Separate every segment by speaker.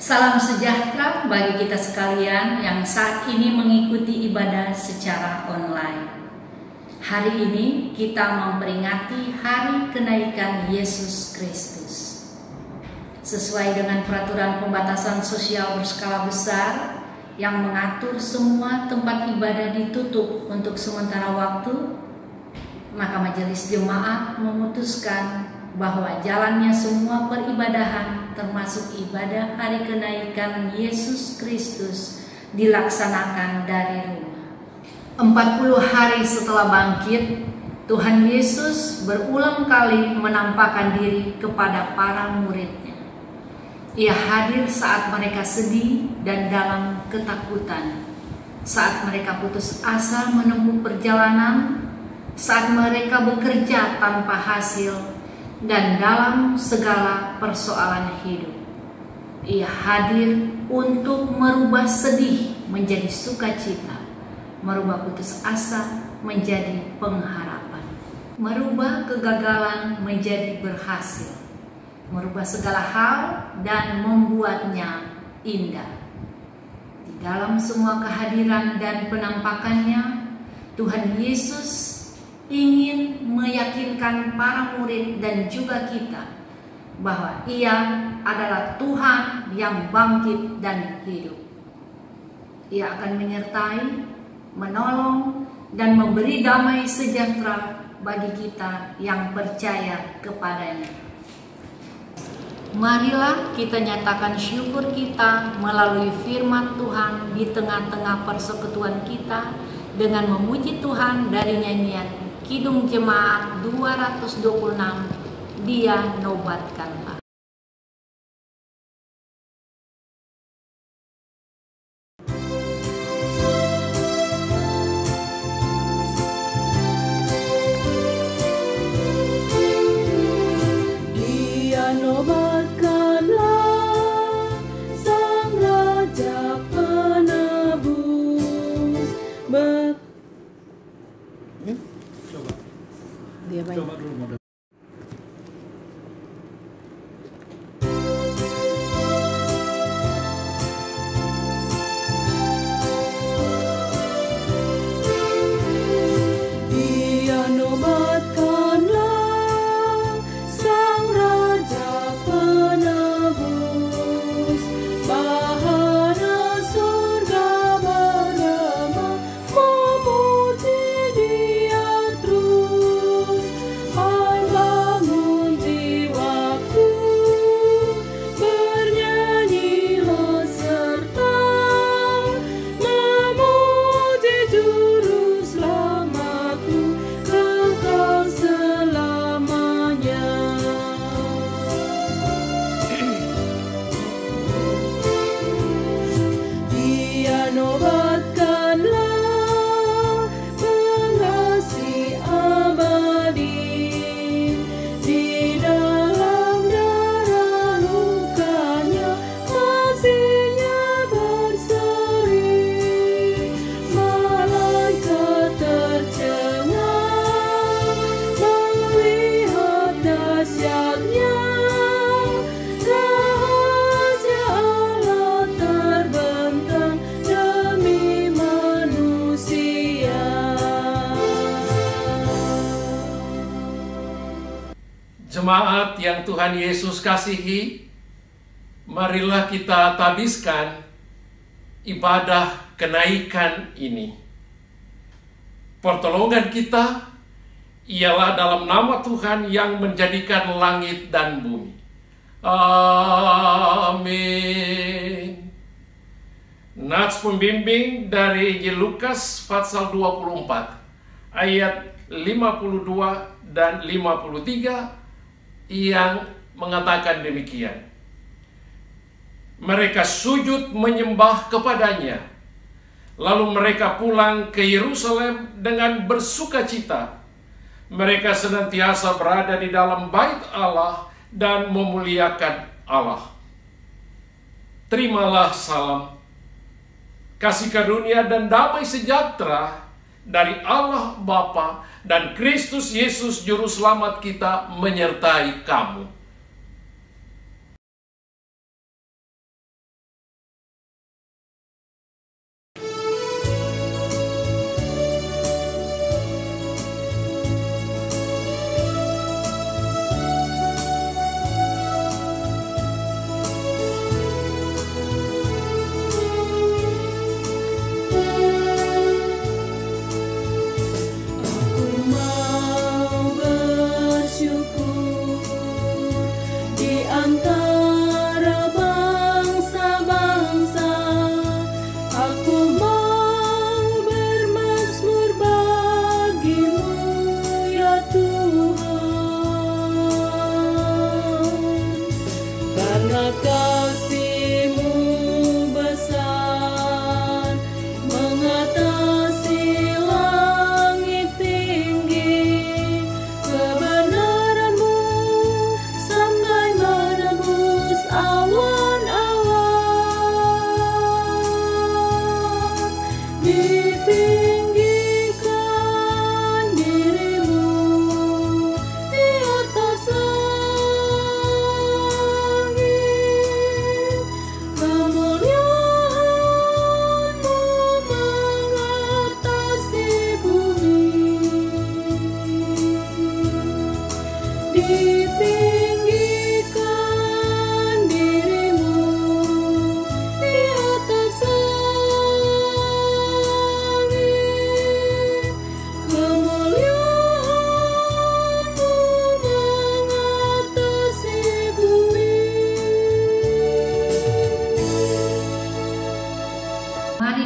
Speaker 1: Salam sejahtera bagi kita sekalian yang saat ini mengikuti ibadah secara online. Hari ini kita memperingati Hari Kenaikan Yesus Kristus. Sesuai dengan peraturan pembatasan sosial berskala besar yang mengatur semua tempat ibadah ditutup untuk sementara waktu, maka majelis jemaat memutuskan bahwa jalannya semua peribadahan termasuk ibadah Hari Kenaikan Yesus Kristus dilaksanakan dari rumah. 40 hari setelah bangkit, Tuhan Yesus berulang kali menampakkan diri kepada para murid-Nya. Ia hadir saat mereka sedih dan dalam ketakutan, saat mereka putus asa menempuh perjalanan, saat mereka bekerja tanpa hasil, dan dalam segala persoalan hidup. Ia hadir untuk merubah sedih menjadi sukacita, merubah putus asa menjadi pengharapan, merubah kegagalan menjadi berhasil, merubah segala hal dan membuatnya indah. Di dalam semua kehadiran dan penampakannya, Tuhan Yesus ingin meyakinkan para murid dan juga kita bahwa Ia adalah Tuhan yang bangkit dan hidup. Ia akan menyertai, menolong, dan memberi damai sejahtera bagi kita yang percaya kepadanya. Marilah kita nyatakan syukur kita melalui firman Tuhan di tengah-tengah persekutuan kita dengan memuji Tuhan dari nyanyian Kidung Jemaat 226, Dia Nobatkanlah.
Speaker 2: Dia nobatkanlah Sang Raja Penebus. Coba dulu model. Dia nobatkanlah Sang Raja Penebus, bahana surga bergema memuji Dia terus. Hai bangun jiwaku, bernyanyilah serta memuji Juru Selamatmu kekal selamanya. Dia nobatkanlah pengasih abadi, di dalam darah lukanya kasihnya berseri. Malaikat tercengang melihat dahsyatnya, rahasia Allah terbentang demi manusia.
Speaker 3: Jemaat yang Tuhan Yesus kasihi, marilah kita tabiskan ibadah kenaikan ini. Pertolongan kita ialah dalam nama Tuhan yang menjadikan langit dan bumi. Amin. Nats pembimbing dari Injil Lukas pasal 24 ayat 52 dan 53 yang mengatakan demikian. Mereka sujud menyembah kepadanya, Lalu mereka pulang ke Yerusalem dengan bersukacita. Mereka senantiasa berada di dalam bait Allah dan memuliakan Allah. Terimalah salam, kasih karunia dan damai sejahtera dari Allah Bapa dan Kristus Yesus Juru Selamat kita menyertai kamu.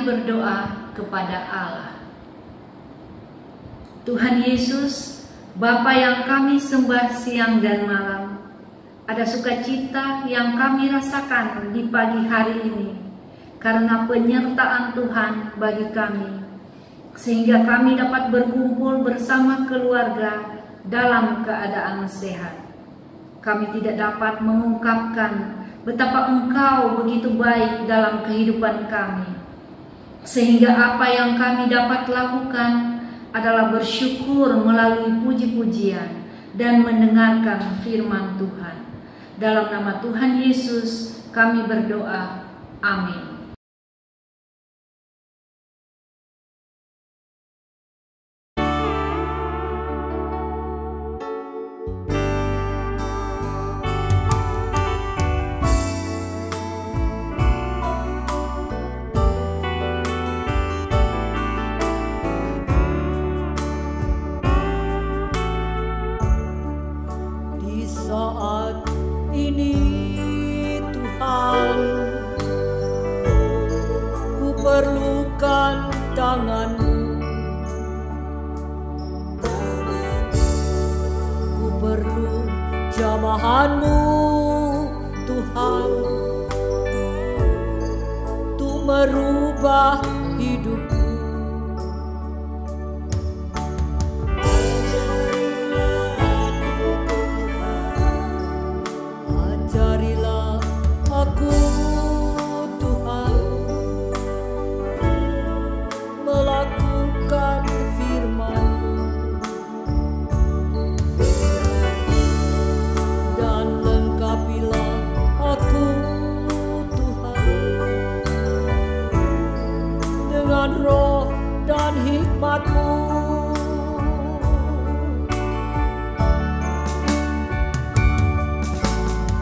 Speaker 1: Berdoa kepada Allah. Tuhan Yesus, Bapa yang kami sembah siang dan malam, ada sukacita yang kami rasakan di pagi hari ini karena penyertaan Tuhan bagi kami, sehingga kami dapat berkumpul bersama keluarga dalam keadaan sehat. Kami tidak dapat mengungkapkan betapa Engkau begitu baik dalam kehidupan kami, sehingga apa yang kami dapat lakukan adalah bersyukur melalui puji-pujian dan mendengarkan firman Tuhan. Dalam nama Tuhan Yesus kami berdoa. Amin.
Speaker 2: Saat ini Tuhan, ku perlukan tangan-Mu, ku perlu jamahan-Mu Tuhan, untuk merubah hidupku. Roh dan hikmat-Mu,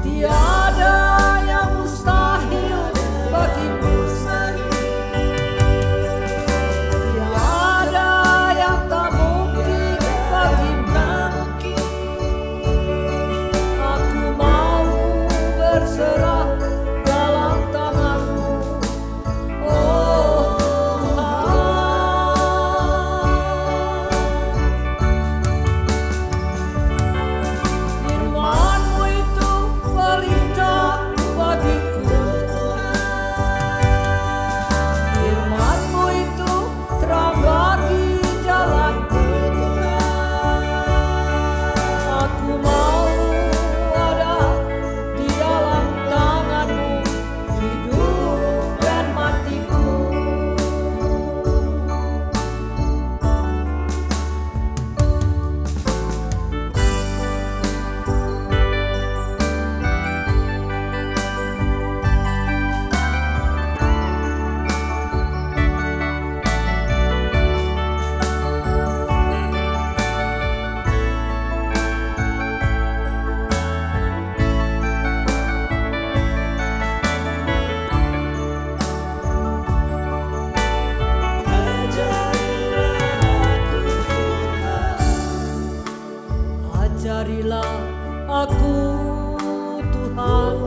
Speaker 2: tiada yang mustahil bagi-Mu, tiada yang tak mungkin bagi-Mu. Aku mau berserah dalam tangan-Mu, oh aku Tuhan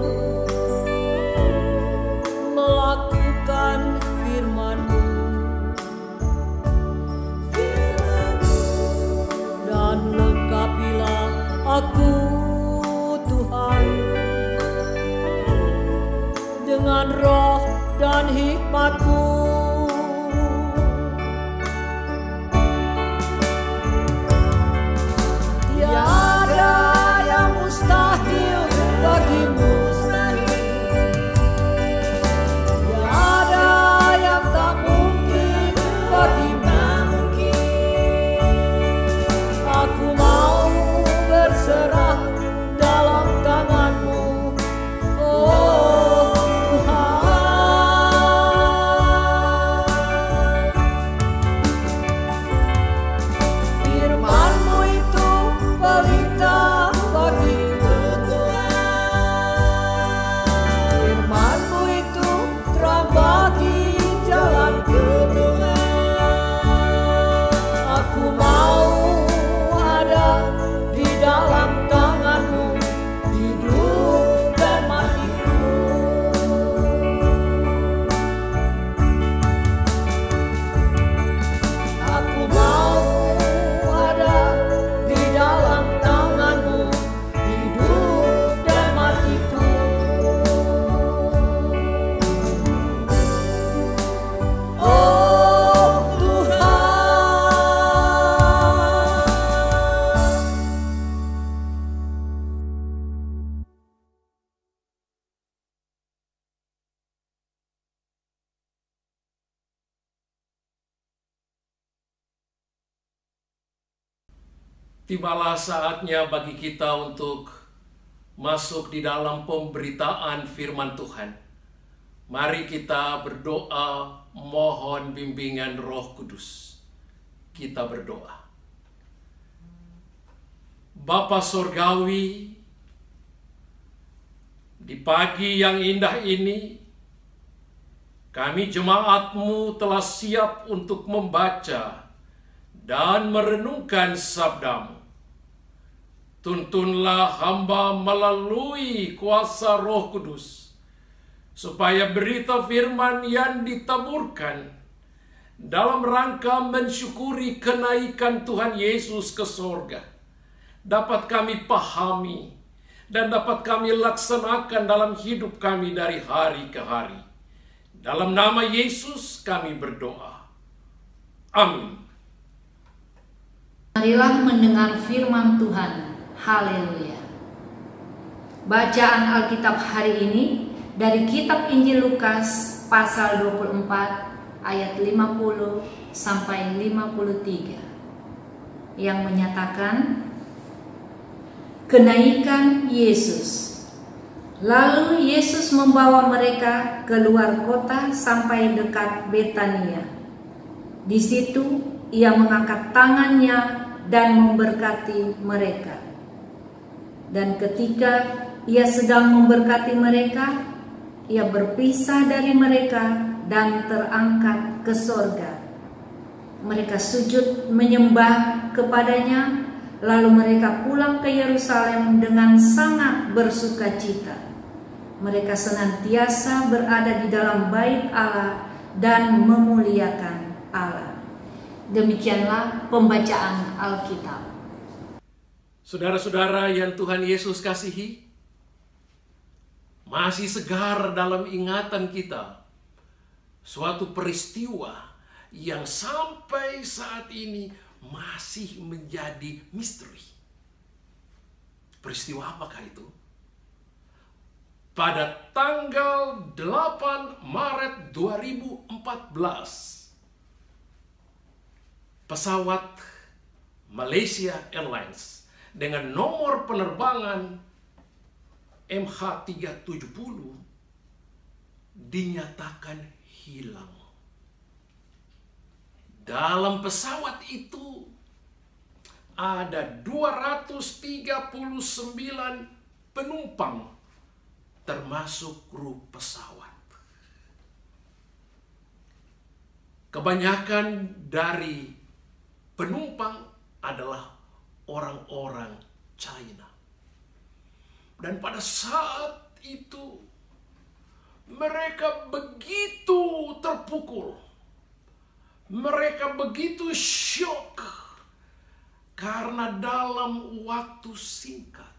Speaker 2: melakukan firman-Mu, dan lengkapilah aku Tuhan dengan roh dan hikmat-Mu. Tiada yang mustahil bagimu, tiada yang tak mungkin bagimu. Aku mau berserah dalam tangan-Mu, oh Tuhan. Firman-Mu itu pelita bagiku, firman-Mu itu terang bagi jalanku. Aku mau ada di dalam tangan-Mu, hidup dan matiku. Aku mau ada di dalam tangan-Mu, hidup dan matiku. Oh Tuhan.
Speaker 3: Tibalah saatnya bagi kita untuk masuk di dalam pemberitaan firman Tuhan. Mari kita berdoa mohon bimbingan Roh Kudus. Kita berdoa. Bapa Sorgawi, di pagi yang indah ini, kami jemaat-Mu telah siap untuk membaca dan merenungkan sabda-Mu. Tuntunlah hamba melalui kuasa Roh Kudus, supaya berita firman yang ditaburkan dalam rangka mensyukuri kenaikan Tuhan Yesus ke sorga dapat kami pahami dan dapat kami laksanakan dalam hidup kami dari hari ke hari. Dalam nama Yesus kami berdoa. Amin.
Speaker 1: Marilah mendengar firman Tuhan. Haleluya. Bacaan Alkitab hari ini dari kitab Injil Lukas pasal 24 ayat 50 sampai 53 yang menyatakan kenaikan Yesus. Lalu Yesus membawa mereka keluar kota sampai dekat Betania. Di situ Ia mengangkat tangannya dan memberkati mereka. Dan ketika Ia sedang memberkati mereka, Ia berpisah dari mereka dan terangkat ke sorga. Mereka sujud menyembah kepadanya, lalu mereka pulang ke Yerusalem dengan sangat bersukacita. Mereka senantiasa berada di dalam bait Allah dan memuliakan Allah. Demikianlah pembacaan Alkitab.
Speaker 3: Saudara-saudara yang Tuhan Yesus kasihi, masih segar dalam ingatan kita suatu peristiwa yang sampai saat ini masih menjadi misteri. Peristiwa apakah itu? Pada tanggal 8 Maret 2014, pesawat Malaysia Airlines dengan nomor penerbangan MH370 dinyatakan hilang. Dalam pesawat itu ada 239 penumpang termasuk kru pesawat. Kebanyakan dari penumpang adalah orang-orang China. Dan pada saat itu mereka begitu terpukul. Mereka begitu syok. Karena dalam waktu singkat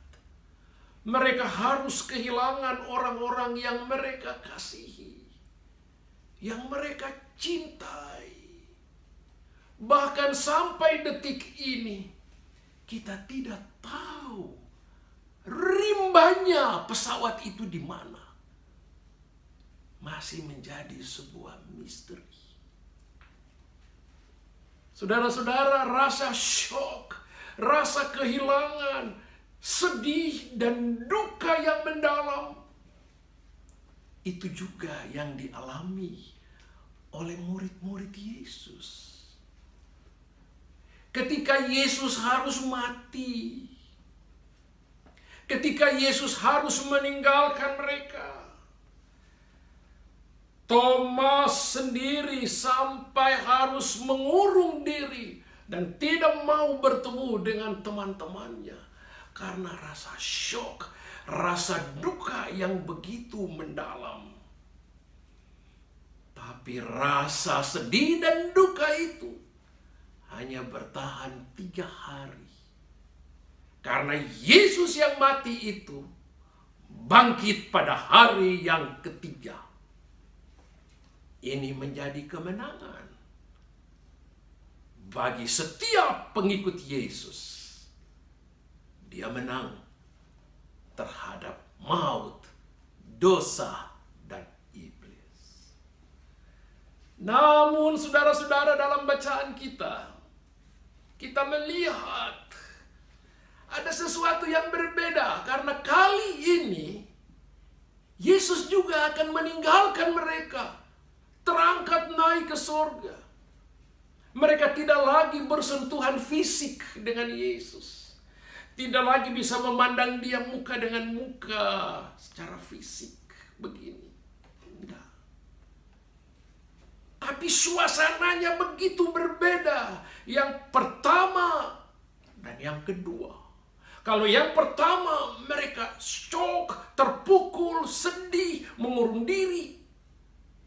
Speaker 3: mereka harus kehilangan orang-orang yang mereka kasihi, yang mereka cintai. Bahkan sampai detik ini kita tidak tahu rimbanya pesawat itu di mana. Masih menjadi sebuah misteri. Saudara-saudara, rasa syok, rasa kehilangan, sedih dan duka yang mendalam, itu juga yang dialami oleh murid-murid Yesus. Ketika Yesus harus mati, ketika Yesus harus meninggalkan mereka, Thomas sendiri sampai harus mengurung diri dan tidak mau bertemu dengan teman-temannya karena rasa syok, rasa duka yang begitu mendalam. Tapi rasa sedih dan duka itu hanya bertahan 3 hari. Karena Yesus yang mati itu bangkit pada hari yang ketiga. Ini menjadi kemenangan bagi setiap pengikut Yesus. Dia menang terhadap maut, dosa, dan iblis. Namun saudara-saudara, dalam bacaan kita melihat ada sesuatu yang berbeda. Karena kali ini Yesus juga akan meninggalkan mereka, terangkat naik ke sorga. Mereka tidak lagi bersentuhan fisik dengan Yesus. Tidak lagi bisa memandang dia muka dengan muka secara fisik begini. Tidak. Tapi suasananya begitu berbeda. Yang pertama dan yang kedua. Kalau yang pertama mereka syok, terpukul, sedih, mengurung diri.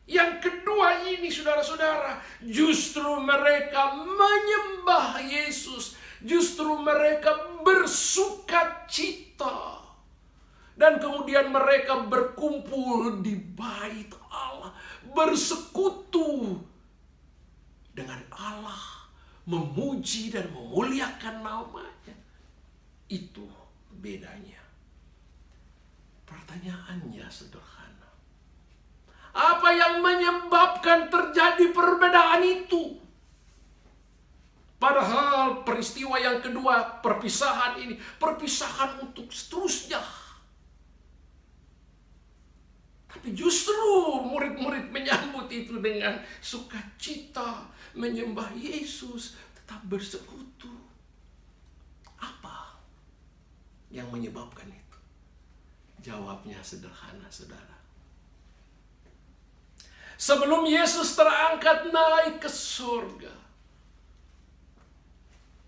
Speaker 3: Yang kedua ini saudara-saudara, justru mereka menyembah Yesus. Justru mereka bersukacita. Dan kemudian mereka berkumpul di bait Allah. Bersekutu dengan Allah. Memuji dan memuliakan namanya. Itu bedanya. Pertanyaannya sederhana. Apa yang menyebabkan terjadi perbedaan itu? Padahal peristiwa yang kedua, perpisahan ini, perpisahan untuk seterusnya. Tapi justru murid-murid menyambut itu dengan sukacita, menyembah Yesus, tetap bersekutu. Apa yang menyebabkan itu? Jawabnya sederhana, saudara. Sebelum Yesus terangkat naik ke surga,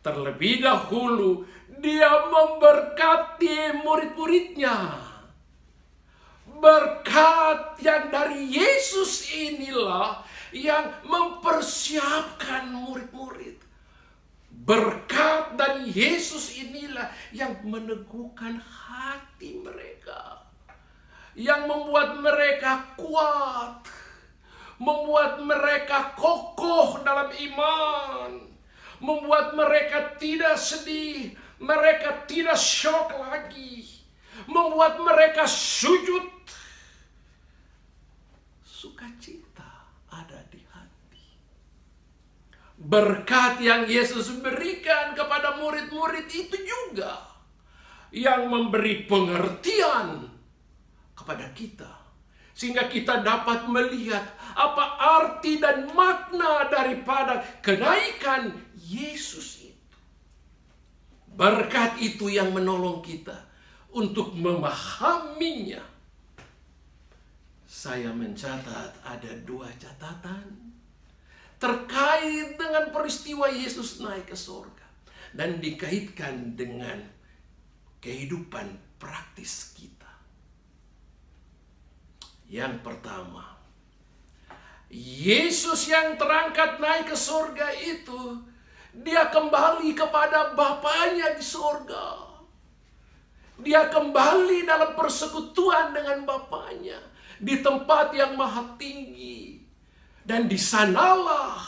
Speaker 3: terlebih dahulu dia memberkati murid-muridnya. Berkat yang dari Yesus inilah yang mempersiapkan murid-murid. Berkat dari Yesus inilah yang meneguhkan hati mereka. Yang membuat mereka kuat. Membuat mereka kokoh dalam iman. Membuat mereka tidak sedih, mereka tidak syok lagi. Membuat mereka sujud. Sukacita ada di hati. Berkat yang Yesus berikan kepada murid-murid itu juga yang memberi pengertian kepada kita. Sehingga kita dapat melihat apa arti dan makna daripada kenaikan Yesus itu. Berkat itu yang menolong kita untuk memahaminya. Saya mencatat ada 2 catatan terkait dengan peristiwa Yesus naik ke surga. Dan dikaitkan dengan kehidupan praktis kita. Yang pertama, Yesus yang terangkat naik ke surga itu, dia kembali kepada Bapanya di surga. Dia kembali dalam persekutuan dengan Bapanya di tempat yang maha tinggi. Dan di sanalah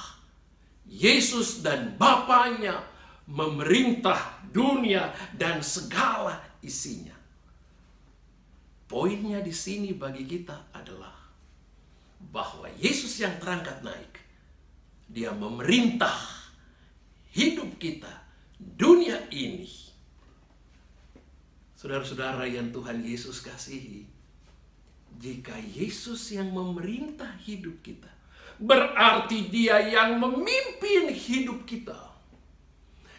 Speaker 3: Yesus dan Bapanya memerintah dunia dan segala isinya. Poinnya di sini bagi kita adalah bahwa Yesus yang terangkat naik, dia memerintah hidup kita, dunia ini. Saudara-saudara yang Tuhan Yesus kasihi, jika Yesus yang memerintah hidup kita, berarti dia yang memimpin hidup kita.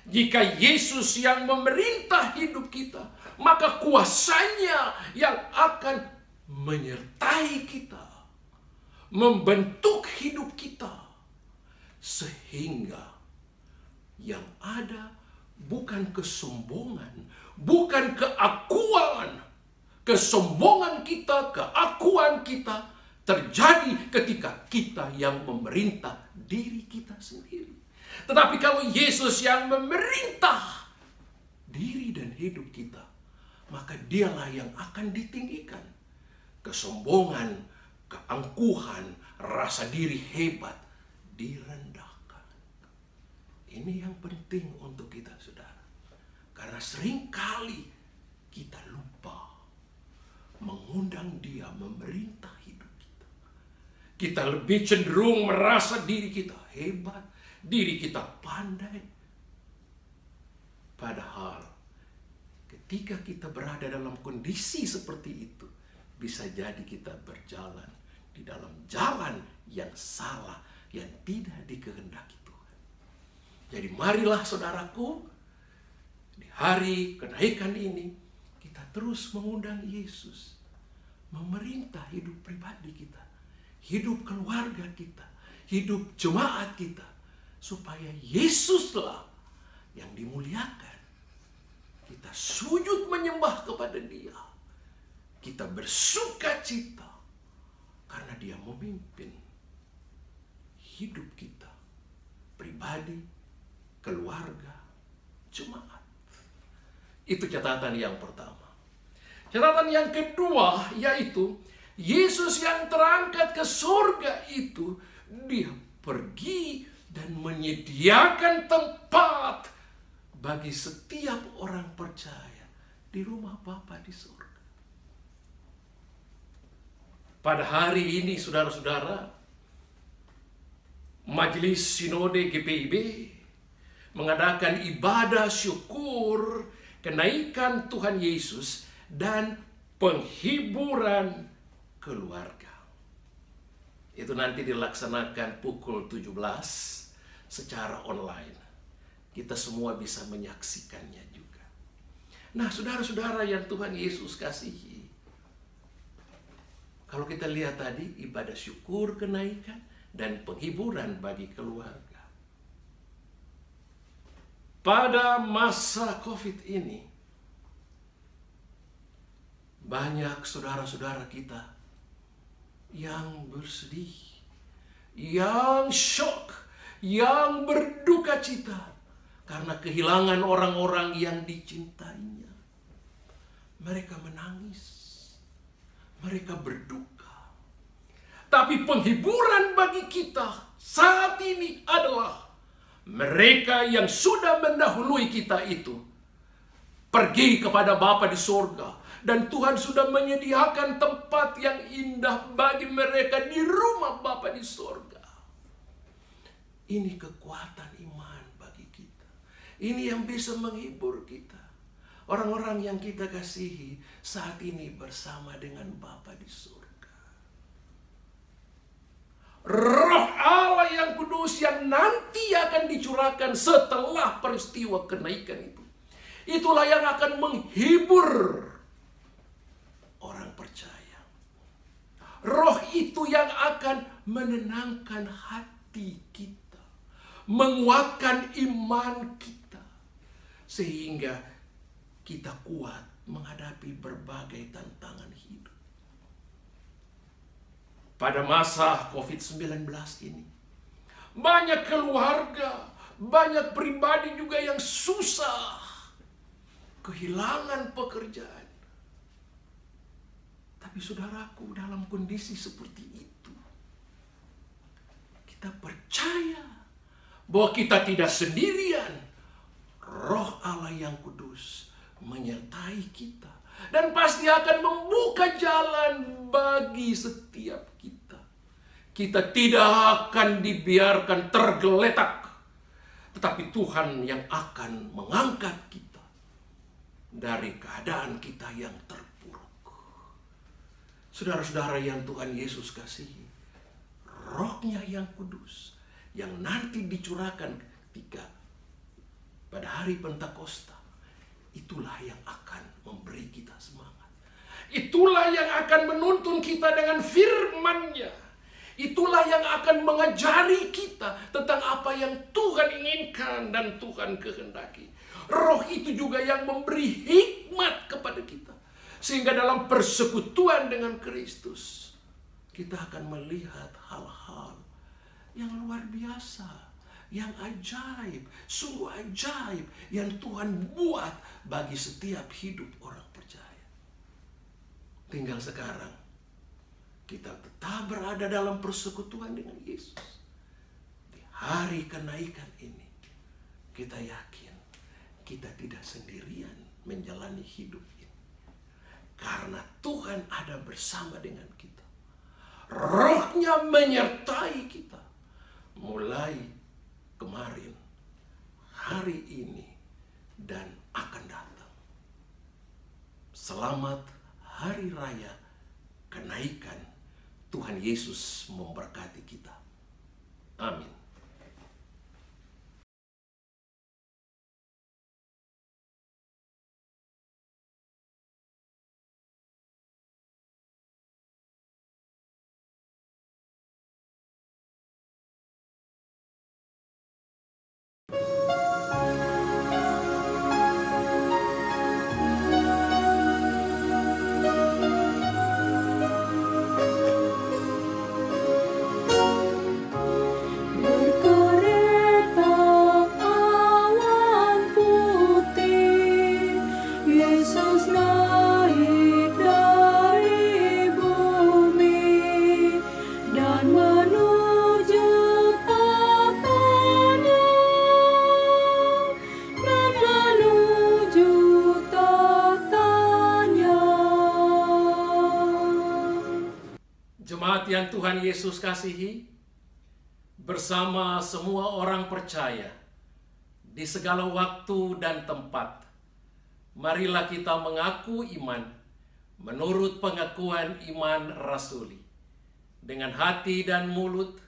Speaker 3: Jika Yesus yang memerintah hidup kita, maka kuasanya yang akan menyertai kita, membentuk hidup kita, sehingga yang ada bukan kesombongan, bukan keakuan. Kesombongan kita, keakuan kita terjadi ketika kita yang memerintah diri kita sendiri. Tetapi kalau Yesus yang memerintah diri dan hidup kita, maka dialah yang akan ditinggikan. Kesombongan, keangkuhan, rasa diri hebat direndahkan. Ini yang penting untuk kita, saudara. Karena seringkali kita lupa mengundang dia memerintah hidup kita. Kita lebih cenderung merasa diri kita hebat, diri kita pandai. Padahal ketika kita berada dalam kondisi seperti itu, bisa jadi kita berjalan di dalam jalan yang salah, yang tidak dikehendaki Tuhan. Jadi marilah saudaraku, di hari kenaikan ini, kita terus mengundang Yesus memerintah hidup pribadi kita, hidup keluarga kita, hidup jemaat kita, supaya Yesuslah yang dimuliakan. Kita sujud menyembah kepada Dia. Kita bersuka cita karena Dia memimpin hidup kita, pribadi, keluarga, jemaat. Itu catatan yang pertama. Catatan yang kedua yaitu Yesus yang terangkat ke surga itu, Dia pergi dan menyediakan tempat bagi setiap orang percaya di rumah Bapa di surga. Pada hari ini saudara-saudara, Majelis Sinode GPIB mengadakan ibadah syukur kenaikan Tuhan Yesus dan penghiburan keluarga. Itu nanti dilaksanakan pukul 17 secara online. Kita semua bisa menyaksikannya juga. Nah, saudara-saudara yang Tuhan Yesus kasihi, kalau kita lihat tadi ibadah syukur kenaikan dan penghiburan bagi keluarga. Pada masa COVID ini, banyak saudara-saudara kita yang bersedih, yang shock, yang berduka cita karena kehilangan orang-orang yang dicintainya. Mereka menangis, mereka berduka. Tapi penghiburan bagi kita saat ini adalah mereka yang sudah mendahului kita itu pergi kepada Bapa di surga. Dan Tuhan sudah menyediakan tempat yang indah bagi mereka di rumah Bapa di surga. Ini kekuatan iman bagi kita. Ini yang bisa menghibur kita. Orang-orang yang kita kasihi saat ini bersama dengan Bapa di surga. Roh Allah yang kudus yang nanti akan dicurahkan setelah peristiwa kenaikan itu. Itulah yang akan menghibur orang percaya. Roh itu yang akan menenangkan hati kita, menguatkan iman kita, sehingga kita kuat menghadapi berbagai tantangan hidup. Pada masa COVID-19 ini, banyak keluarga, banyak pribadi juga yang susah, kehilangan pekerjaan. Tapi saudaraku, dalam kondisi seperti itu, kita percaya bahwa kita tidak sendirian. Roh Allah yang kudus menyertai kita dan pasti akan membuka jalan bagi setiap kita. Kita tidak akan dibiarkan tergeletak, tetapi Tuhan yang akan mengangkat kita dari keadaan kita yang terpuruk. Saudara-saudara yang Tuhan Yesus kasihi, Roh-Nya yang kudus yang nanti dicurahkan ketika pada hari Pentakosta, itulah yang akan memberi kita semangat. Itulah yang akan menuntun kita dengan firman-Nya. Itulah yang akan mengajari kita tentang apa yang Tuhan inginkan dan Tuhan kehendaki. Roh itu juga yang memberi hikmat kepada kita, sehingga dalam persekutuan dengan Kristus, kita akan melihat hal-hal yang luar biasa, yang ajaib, sungguh ajaib, yang Tuhan buat bagi setiap hidup orang percaya. Tinggal sekarang kita tetap berada dalam persekutuan dengan Yesus. Di hari kenaikan ini, kita yakin kita tidak sendirian menjalani hidup ini, karena Tuhan ada bersama dengan kita. Roh-Nya menyertai kita mulai kemarin, hari ini, dan akan datang. Selamat Hari Raya Kenaikan. Tuhan Yesus memberkati kita. Amin. Jemaat yang Tuhan Yesus kasihi, bersama semua orang percaya di segala waktu dan tempat, marilah kita mengaku iman menurut pengakuan iman rasuli. Dengan hati dan mulut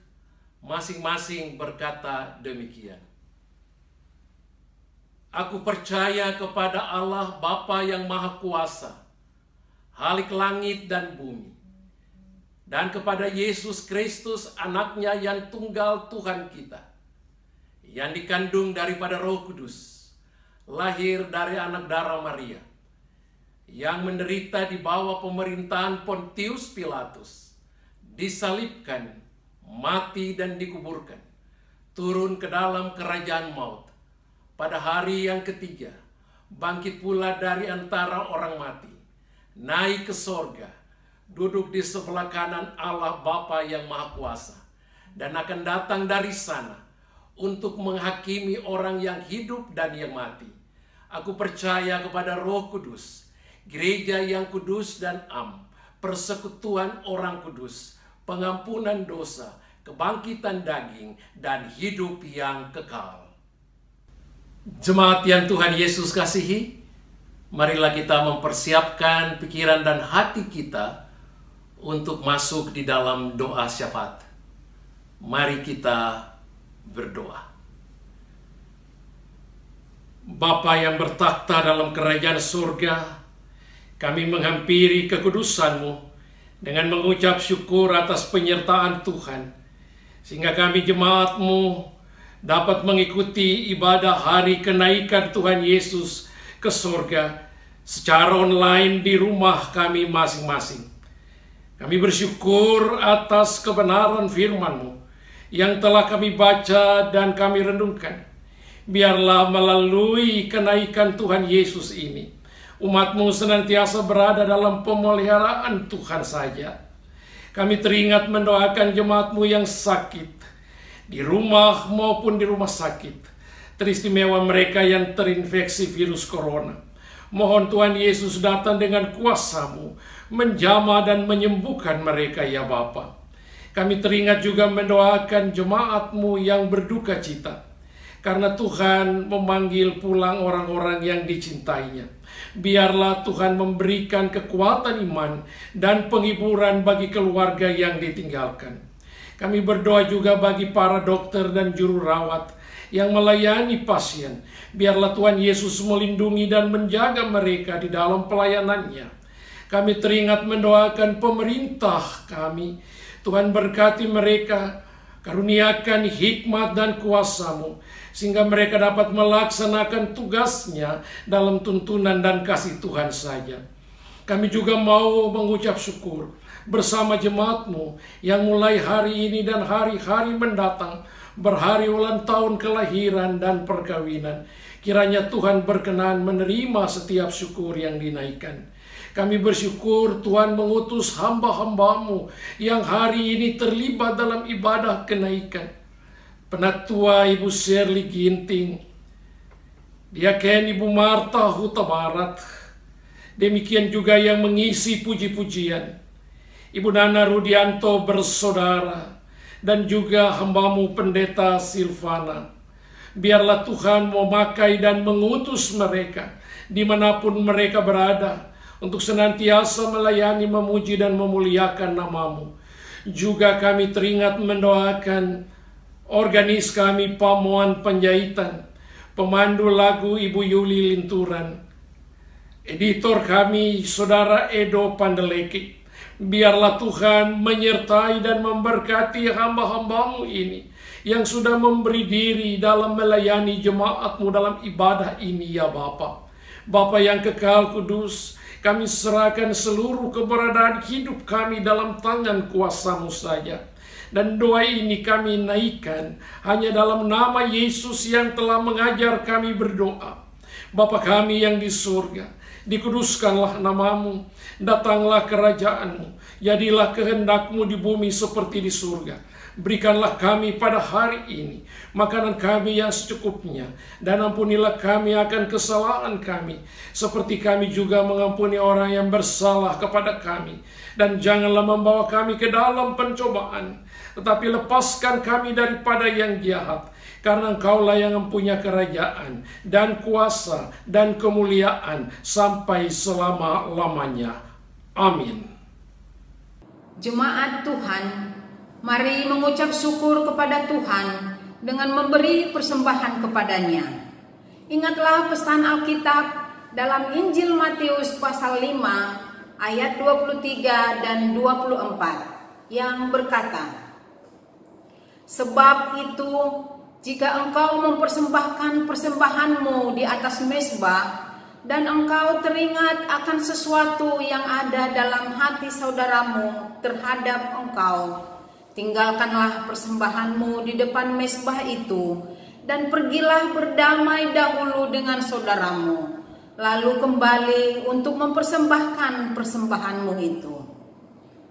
Speaker 3: masing-masing berkata demikian. Aku percaya kepada Allah Bapa yang Maha Kuasa, Khalik langit dan bumi, dan kepada Yesus Kristus, anaknya yang tunggal Tuhan kita, yang dikandung daripada Roh Kudus, lahir dari anak darah Maria, yang menderita di bawah pemerintahan Pontius Pilatus, disalibkan, mati dan dikuburkan, turun ke dalam kerajaan maut, pada hari yang ketiga, bangkit pula dari antara orang mati, naik ke sorga, duduk di sebelah kanan Allah Bapa yang Maha Kuasa, dan akan datang dari sana untuk menghakimi orang yang hidup dan yang mati. Aku percaya kepada Roh Kudus, gereja yang kudus dan am, persekutuan orang kudus, pengampunan dosa, kebangkitan daging, dan hidup yang kekal. Jemaat yang Tuhan Yesus kasihi, marilah kita mempersiapkan pikiran dan hati kita untuk masuk di dalam doa syafaat. Mari kita berdoa. Bapa yang bertakhta dalam kerajaan surga, kami menghampiri kekudusan-Mu dengan mengucap syukur atas penyertaan Tuhan, sehingga kami jemaat-Mu dapat mengikuti ibadah hari kenaikan Tuhan Yesus ke surga secara online di rumah kami masing-masing. Kami bersyukur atas kebenaran firman-Mu yang telah kami baca dan kami renungkan. Biarlah melalui kenaikan Tuhan Yesus ini, umat-Mu senantiasa berada dalam pemeliharaan Tuhan saja. Kami teringat mendoakan jemaat-Mu yang sakit, di rumah maupun di rumah sakit. Teristimewa mereka yang terinfeksi virus corona. Mohon Tuhan Yesus datang dengan kuasa-Mu, menjamah dan menyembuhkan mereka ya Bapa. Kami teringat juga mendoakan jemaat-Mu yang berduka cita, karena Tuhan memanggil pulang orang-orang yang dicintainya. Biarlah Tuhan memberikan kekuatan iman dan penghiburan bagi keluarga yang ditinggalkan. Kami berdoa juga bagi para dokter dan juru rawat yang melayani pasien. Biarlah Tuhan Yesus melindungi dan menjaga mereka di dalam pelayanannya. Kami teringat mendoakan pemerintah kami. Tuhan berkati mereka, karuniakan hikmat dan kuasa-Mu, sehingga mereka dapat melaksanakan tugasnya dalam tuntunan dan kasih Tuhan saja. Kami juga mau mengucap syukur bersama jemaat-Mu yang mulai hari ini dan hari-hari mendatang berhari ulang tahun kelahiran dan perkawinan. Kiranya Tuhan berkenan menerima setiap syukur yang dinaikkan. Kami bersyukur Tuhan mengutus hamba-hamba-Mu yang hari ini terlibat dalam ibadah kenaikan. Penatua Ibu Shirley Ginting, Diaken Ibu Marta Huta Barat, demikian juga yang mengisi puji-pujian, Ibu Nana Rudianto bersaudara, dan juga hamba-Mu Pendeta Silvana. Biarlah Tuhan memakai dan mengutus mereka dimanapun mereka berada, untuk senantiasa melayani, memuji, dan memuliakan nama-Mu. Juga kami teringat mendoakan organis kami Pamuan Penjahitan, pemandu lagu Ibu Yuli Linturan, editor kami Saudara Edo Pandeleki. Biarlah Tuhan menyertai dan memberkati hamba-hamba-Mu ini yang sudah memberi diri dalam melayani jemaat-Mu dalam ibadah ini ya Bapa. Bapa yang kekal kudus, kami serahkan seluruh keberadaan hidup kami dalam tangan kuasa-Mu saja. Dan doa ini kami naikkan hanya dalam nama Yesus yang telah mengajar kami berdoa. Bapa kami yang di surga, dikuduskanlah nama-Mu, datanglah kerajaan-Mu, jadilah kehendak-Mu di bumi seperti di surga. Berikanlah kami pada hari ini makanan kami yang secukupnya, dan ampunilah kami akan kesalahan kami, seperti kami juga mengampuni orang yang bersalah kepada kami. Dan janganlah membawa kami ke dalam pencobaan, tetapi lepaskan kami daripada yang jahat. Karena Engkaulah yang mempunyai kerajaan dan kuasa dan kemuliaan sampai selama-lamanya. Amin.
Speaker 1: Jemaat Tuhan, mari mengucap syukur kepada Tuhan dengan memberi persembahan kepadanya. Ingatlah pesan Alkitab dalam Injil Matius pasal 5 ayat 23 dan 24 yang berkata, "Sebab itu, jika engkau mempersembahkan persembahanmu di atas mezbah, dan engkau teringat akan sesuatu yang ada dalam hati saudaramu terhadap engkau, tinggalkanlah persembahanmu di depan mezbah itu, dan pergilah berdamai dahulu dengan saudaramu, lalu kembali untuk mempersembahkan persembahanmu itu."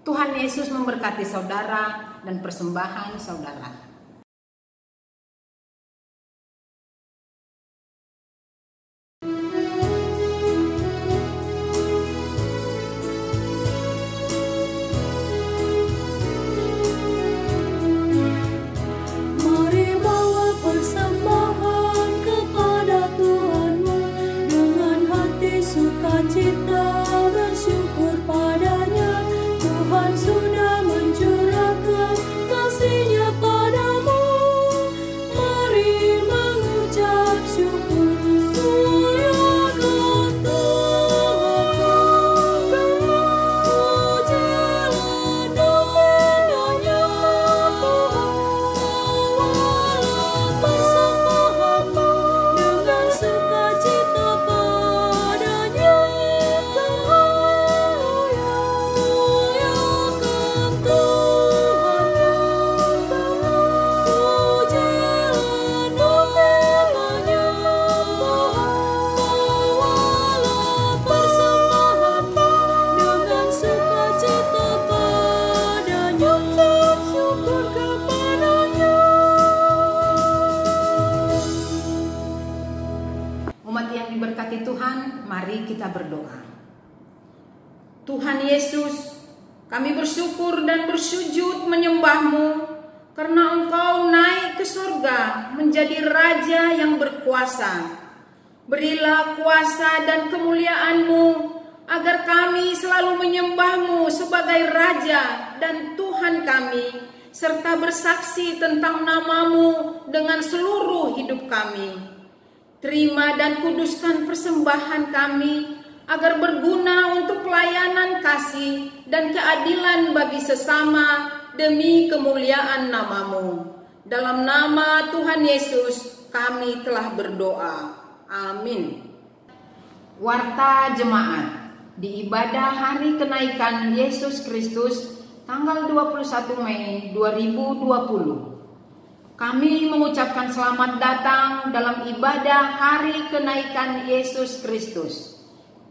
Speaker 1: Tuhan Yesus memberkati saudara dan persembahan saudara.
Speaker 2: Tuhan sudah mencurahkan kasih-Nya pada
Speaker 1: Tuhan, mari kita berdoa. Tuhan Yesus, kami bersyukur dan bersujud menyembah-Mu karena Engkau naik ke surga menjadi Raja yang berkuasa. Berilah kuasa dan kemuliaan-Mu agar kami selalu menyembah-Mu sebagai Raja dan Tuhan kami, serta bersaksi tentang nama-Mu dengan seluruh hidup kami. Terima dan kuduskan persembahan kami agar berguna untuk pelayanan kasih dan keadilan bagi sesama demi kemuliaan nama-Mu. Dalam nama Tuhan Yesus kami telah berdoa. Amin. Warta Jemaat di ibadah Hari Kenaikan Yesus Kristus tanggal 21 Mei 2020. Kami mengucapkan selamat datang dalam ibadah Hari Kenaikan Yesus Kristus.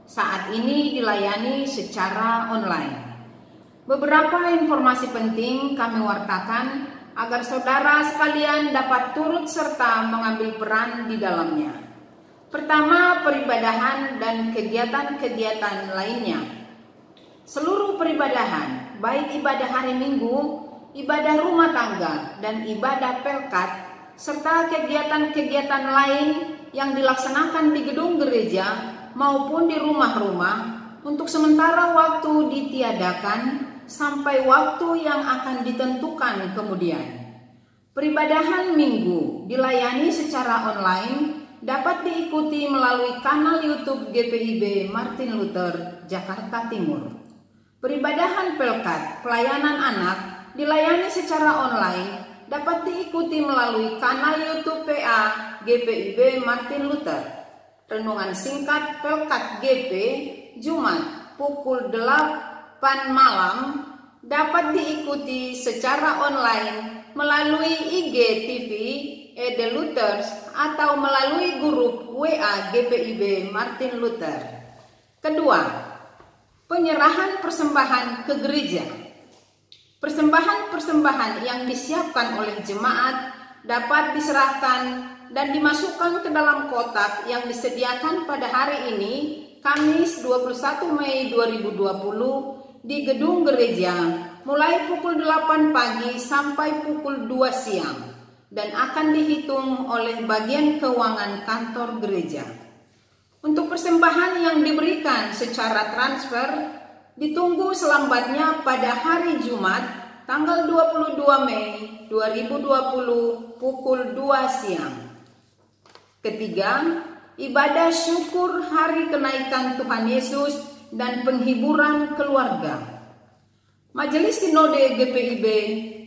Speaker 1: Saat ini dilayani secara online. Beberapa informasi penting kami wartakan agar saudara sekalian dapat turut serta mengambil peran di dalamnya. Pertama, peribadahan dan kegiatan-kegiatan lainnya. Seluruh peribadahan, baik ibadah hari Minggu, ibadah rumah tangga, dan ibadah pelkat, serta kegiatan-kegiatan lain yang dilaksanakan di gedung gereja maupun di rumah-rumah untuk sementara waktu ditiadakan sampai waktu yang akan ditentukan kemudian. Peribadahan Minggu dilayani secara online dapat diikuti melalui kanal YouTube GPIB Martin Luther, Jakarta Timur. Peribadahan pelkat, pelayanan anak dilayani secara online dapat diikuti melalui kanal YouTube PA GPIB Martin Luther. Renungan singkat pelkat GP Jumat pukul 8 malam dapat diikuti secara online melalui IGTV Ede Luthers atau melalui grup WA GPIB Martin Luther. Kedua, penyerahan persembahan ke gereja. Persembahan-persembahan yang disiapkan oleh jemaat dapat diserahkan dan dimasukkan ke dalam kotak yang disediakan pada hari ini, Kamis 21 Mei 2020 di gedung gereja mulai pukul 8 pagi sampai pukul 2 siang dan akan dihitung oleh bagian keuangan kantor gereja. Untuk persembahan yang diberikan secara transfer ditunggu selambatnya pada hari Jumat tanggal 22 Mei 2020 pukul 2 siang. Ketiga, ibadah syukur Hari Kenaikan Tuhan Yesus dan penghiburan keluarga. Majelis Sinode GPIB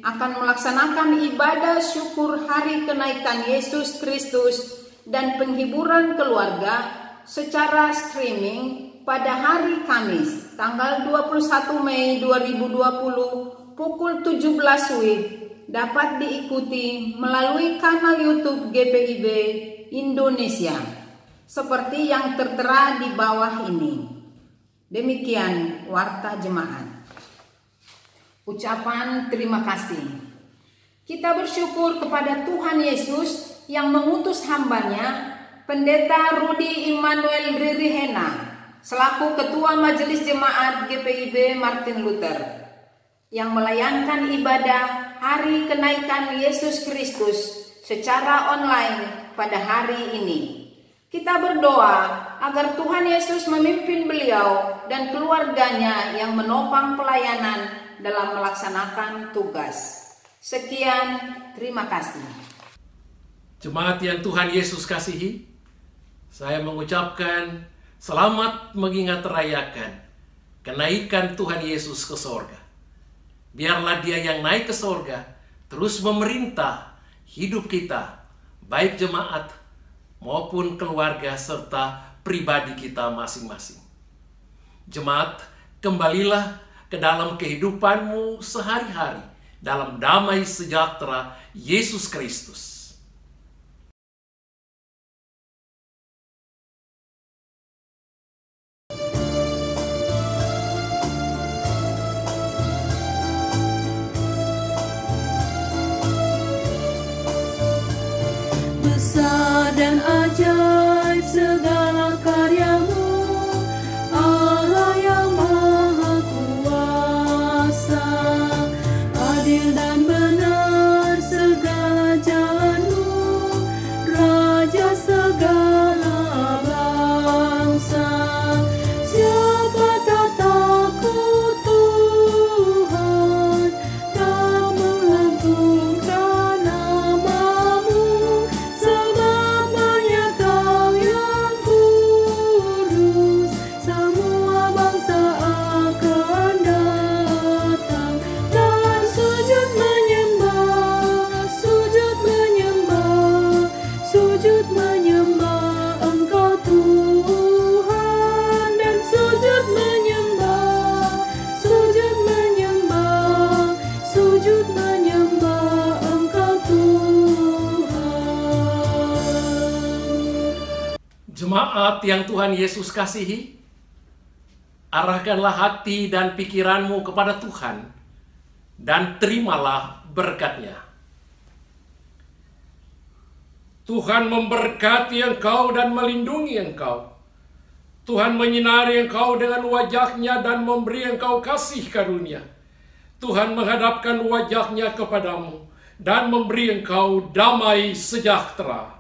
Speaker 1: akan melaksanakan ibadah syukur Hari Kenaikan Yesus Kristus dan penghiburan keluarga secara streaming pada hari Kamis tanggal 21 Mei 2020 pukul 17 WIB dapat diikuti melalui kanal YouTube GPIB Indonesia seperti yang tertera di bawah ini. Demikian warta jemaat. Ucapan terima kasih. Kita bersyukur kepada Tuhan Yesus yang mengutus hambanya, Pendeta Rudi Immanuel Ririhena, selaku Ketua Majelis Jemaat GPIB Martin Luther, yang melayankan ibadah Hari Kenaikan Yesus Kristus secara online pada hari ini. Kita berdoa agar Tuhan Yesus memimpin beliau dan keluarganya yang menopang pelayanan dalam melaksanakan tugas. Sekian, terima kasih.
Speaker 3: Jemaat yang Tuhan Yesus kasihi, saya mengucapkan selamat mengingat rayakan kenaikan Tuhan Yesus ke sorga. Biarlah Dia yang naik ke sorga terus memerintah hidup kita, baik jemaat maupun keluarga serta pribadi kita masing-masing. Jemaat, kembalilah ke dalam kehidupanmu sehari-hari dalam damai sejahtera Yesus Kristus.
Speaker 2: Besar dan ajaib segala karya
Speaker 3: Jemaat yang Tuhan Yesus kasihi, arahkanlah hati dan pikiranmu kepada Tuhan dan terimalah berkat-Nya. Tuhan memberkati engkau dan melindungi engkau. Tuhan menyinari engkau dengan wajah-Nya dan memberi engkau kasih karunia. Tuhan menghadapkan wajah-Nya kepadamu dan memberi engkau damai sejahtera.